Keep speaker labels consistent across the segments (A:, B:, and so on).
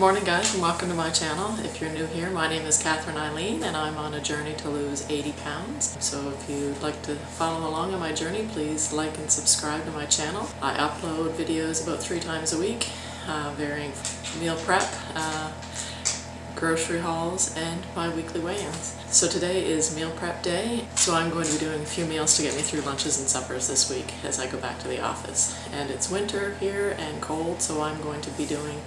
A: morning guys, and welcome to my channel. If you're new here, my name is Catherine Eileen and I'm on a journey to lose 80 pounds. So if you'd like to follow along on my journey, please like and subscribe to my channel. I upload videos about 3 times a week, varying meal prep, grocery hauls, and my weekly weigh-ins. So today is meal prep day, so I'm going to be doing a few meals to get me through lunches and suppers this week as I go back to the office. And it's winter here and cold, so I'm going to be doing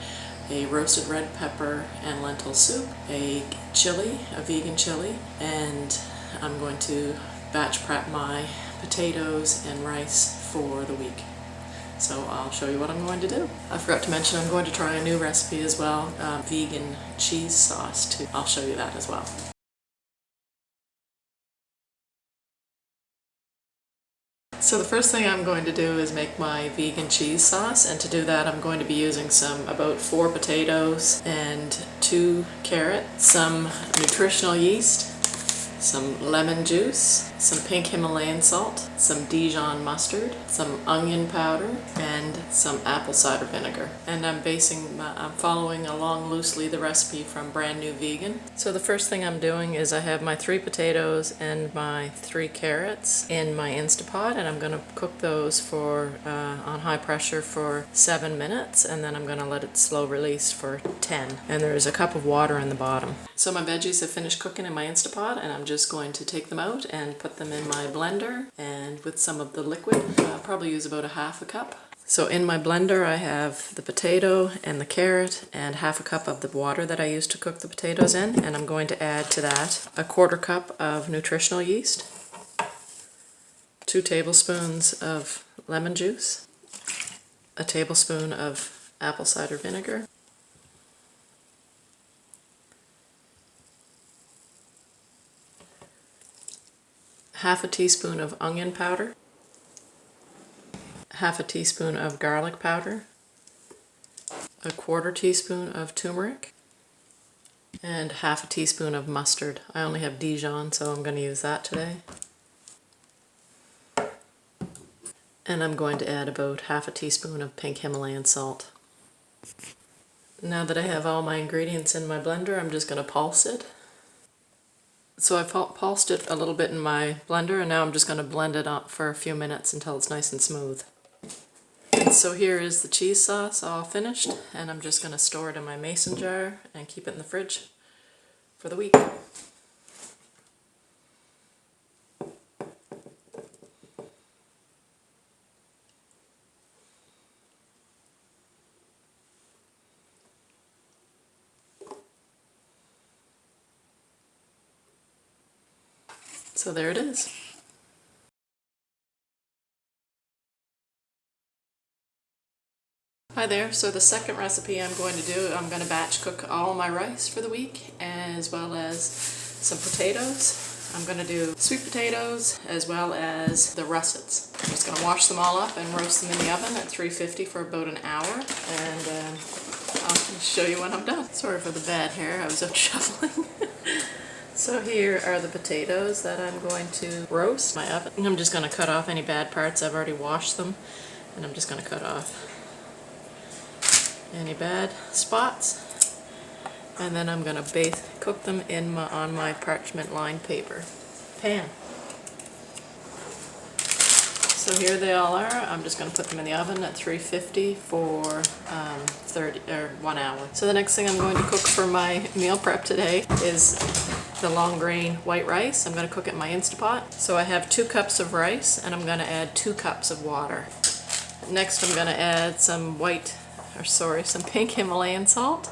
A: a roasted red pepper and lentil soup, a chili, a vegan chili, and I'm going to batch prep my potatoes and rice for the week. So I'll show you what I'm going to do. I forgot to mention I'm going to try a new recipe as well, vegan cheese sauce too. I'll show you that as well. So the first thing I'm going to do is make my vegan cheese sauce, and to do that I'm going to be using about 4 potatoes and 2 carrots, some nutritional yeast, some lemon juice, some pink Himalayan salt, some Dijon mustard, some onion powder, and some apple cider vinegar. And I'm following along loosely the recipe from Brand New Vegan. So the first thing I'm doing is I have my 3 potatoes and my 3 carrots in my Instapot, and I'm going to cook those on high pressure for 7 minutes, and then I'm going to let it slow release for 10. And there's a cup of water in the bottom. So my veggies have finished cooking in my Instapot, and I'm just going to take them out and put them in my blender, and with some of the liquid, I'll probably use about 1/2 cup. So in my blender I have the potato and the carrot and 1/2 cup of the water that I used to cook the potatoes in, and I'm going to add to that 1/4 cup of nutritional yeast, 2 tablespoons of lemon juice, a tablespoon of apple cider vinegar, half a teaspoon of onion powder, half a teaspoon of garlic powder, 1/4 teaspoon of turmeric, and half a teaspoon of mustard. I only have Dijon, so I'm going to use that today. And I'm going to add about half a teaspoon of pink Himalayan salt. Now that I have all my ingredients in my blender, I'm just going to pulse it. So I've pulsed it a little bit in my blender, and now I'm just going to blend it up for a few minutes until it's nice and smooth. And so here is the cheese sauce all finished, and I'm just going to store it in my mason jar and keep it in the fridge for the week. So there it is. Hi there, so the second recipe I'm going to do, I'm going to batch cook all my rice for the week as well as some potatoes. I'm going to do sweet potatoes as well as the russets. I'm just going to wash them all up and roast them in the oven at 350 for about an hour, and I'll show you when I'm done. Sorry for the bad hair, I was out shoveling. So here are the potatoes that I'm going to roast in my oven. I'm just going to cut off any bad parts. I've already washed them, and I'm just going to cut off any bad spots. And then I'm going to cook them on my parchment lined paper pan. So here they all are. I'm just going to put them in the oven at 350 for 1 hour. So the next thing I'm going to cook for my meal prep today is the long grain white rice. I'm going to cook it in my Instapot. So I have 2 cups of rice, and I'm going to add 2 cups of water. Next I'm going to add some pink Himalayan salt,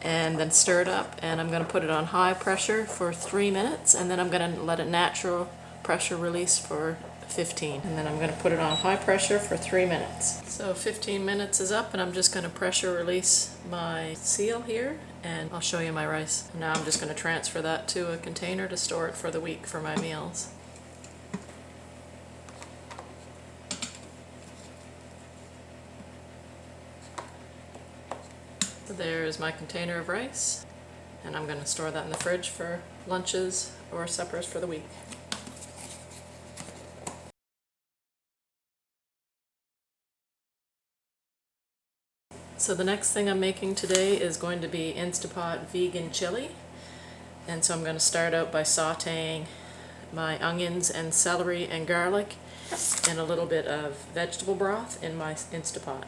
A: and then stir it up, and I'm going to put it on high pressure for 3 minutes, and then I'm going to let it natural pressure release for 15, and then I'm going to put it on high pressure for 3 minutes. So 15 minutes is up, and I'm just going to pressure release my seal here, and I'll show you my rice. Now I'm just going to transfer that to a container to store it for the week for my meals. So there is my container of rice, and I'm going to store that in the fridge for lunches or suppers for the week. So the next thing I'm making today is going to be Instapot vegan chili. And so I'm going to start out by sauteing my onions and celery and garlic and a little bit of vegetable broth in my Instapot.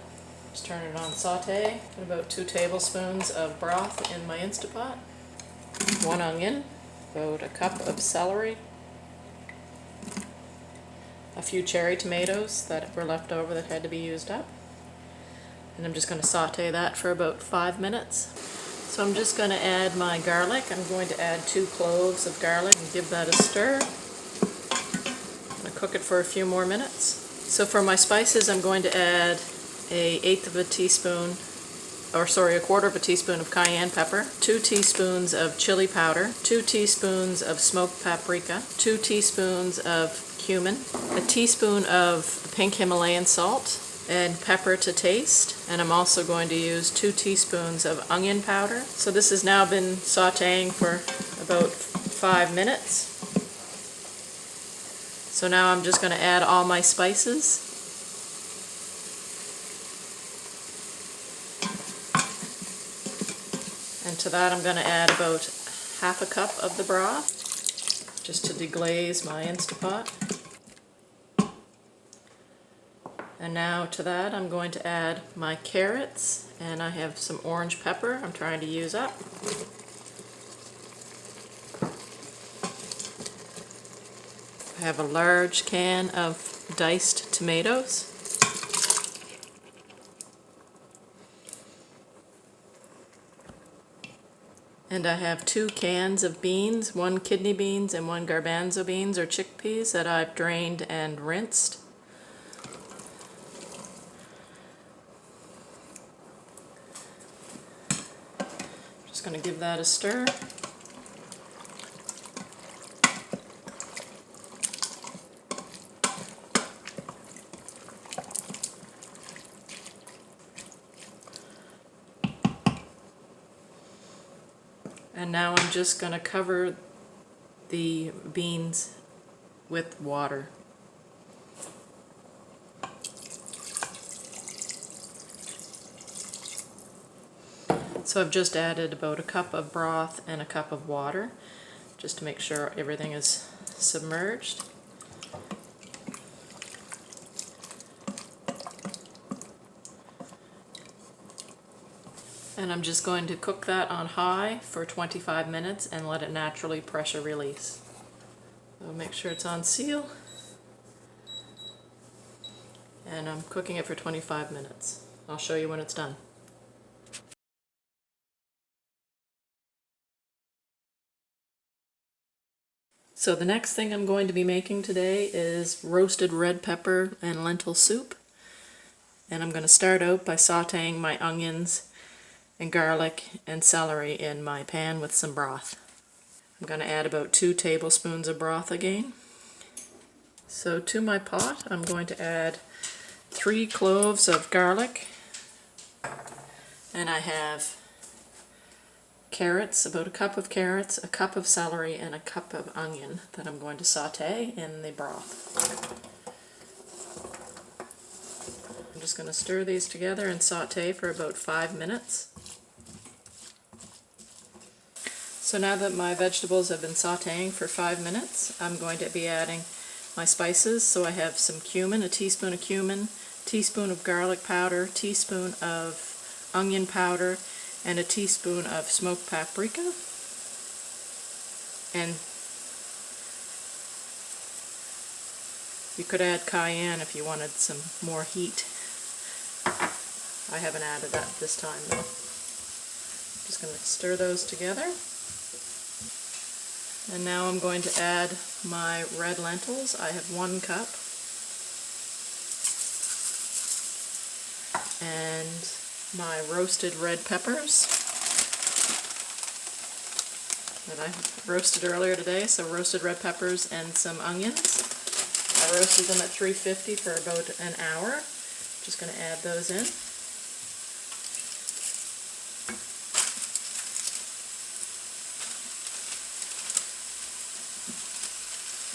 A: Just turn it on saute. Put about 2 tablespoons of broth in my Instapot. 1 onion, about a cup of celery, a few cherry tomatoes that were left over that had to be used up. And I'm just going to saute that for about 5 minutes. So I'm just going to add my garlic. I'm going to add 2 cloves of garlic and give that a stir. I'm going to cook it for a few more minutes. So for my spices, I'm going to add a quarter of a teaspoon of cayenne pepper, 2 teaspoons of chili powder, 2 teaspoons of smoked paprika, 2 teaspoons of cumin, a teaspoon of pink Himalayan salt, and pepper to taste. And I'm also going to use 2 teaspoons of onion powder. So this has now been sauteing for about 5 minutes. So now I'm just going to add all my spices. And to that I'm going to add about half a cup of the broth, just to deglaze my Instapot. And now to that I'm going to add my carrots, and I have some orange pepper I'm trying to use up. I have a large can of diced tomatoes. And I have 2 cans of beans, 1 kidney beans and 1 garbanzo beans or chickpeas that I've drained and rinsed. Just going to give that a stir. And now I'm just going to cover the beans with water. So I've just added about a cup of broth and a cup of water, just to make sure everything is submerged. And I'm just going to cook that on high for 25 minutes and let it naturally pressure release. So make sure it's on seal. And I'm cooking it for 25 minutes. I'll show you when it's done. So the next thing I'm going to be making today is roasted red pepper and lentil soup. And I'm going to start out by sauteing my onions and garlic and celery in my pan with some broth. I'm going to add about 2 tablespoons of broth again. So to my pot I'm going to add 3 cloves of garlic, and I have carrots, about a cup of carrots, a cup of celery, and a cup of onion that I'm going to saute in the broth. I'm just going to stir these together and saute for about 5 minutes. So now that my vegetables have been sauteing for 5 minutes, I'm going to be adding my spices. So I have some cumin, a teaspoon of cumin, teaspoon of garlic powder, teaspoon of onion powder, and a teaspoon of smoked paprika. And you could add cayenne if you wanted some more heat. I haven't added that this time though. Just going to stir those together. And now I'm going to add my red lentils. I have 1 cup. And my roasted red peppers that I roasted earlier today, so roasted red peppers and some onions. I roasted them at 350 for about an hour. Just going to add those in.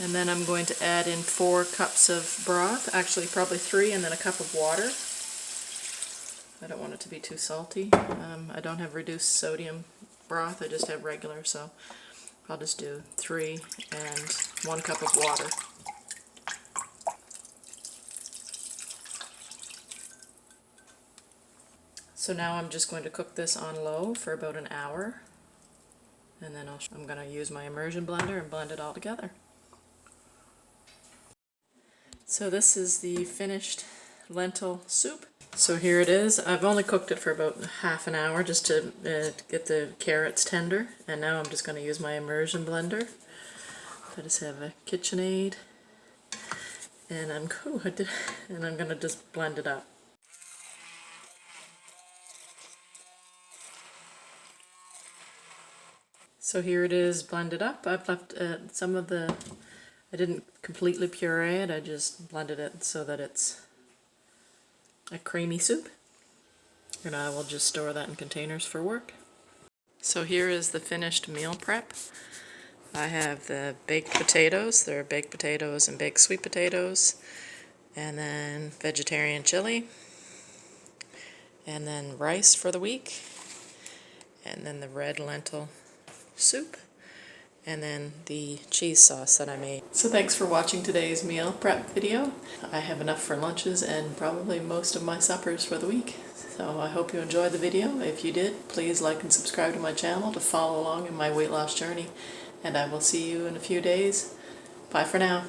A: And then I'm going to add in 4 cups of broth, actually probably 3, and then a cup of water. I don't want it to be too salty. I don't have reduced sodium broth, I just have regular, so I'll just do 3 and 1 cup of water. So now I'm just going to cook this on low for about an hour, and then I'm going to use my immersion blender and blend it all together. So this is the finished lentil soup. So here it is. I've only cooked it for about half an hour just to get the carrots tender, and now I'm just going to use my immersion blender. I just have a KitchenAid, and I'm going to just blend it up. So here it is blended up. I've left some of the, I didn't completely puree it, I just blended it so that it's a creamy soup. And I will just store that in containers for work. So here is the finished meal prep. I have the baked potatoes. There are baked potatoes and baked sweet potatoes, and then vegetarian chili, and then rice for the week, and then the red lentil soup, and then the cheese sauce that I made. So thanks for watching today's meal prep video. I have enough for lunches and probably most of my suppers for the week. So I hope you enjoyed the video. If you did, please like and subscribe to my channel to follow along in my weight loss journey. And I will see you in a few days. Bye for now.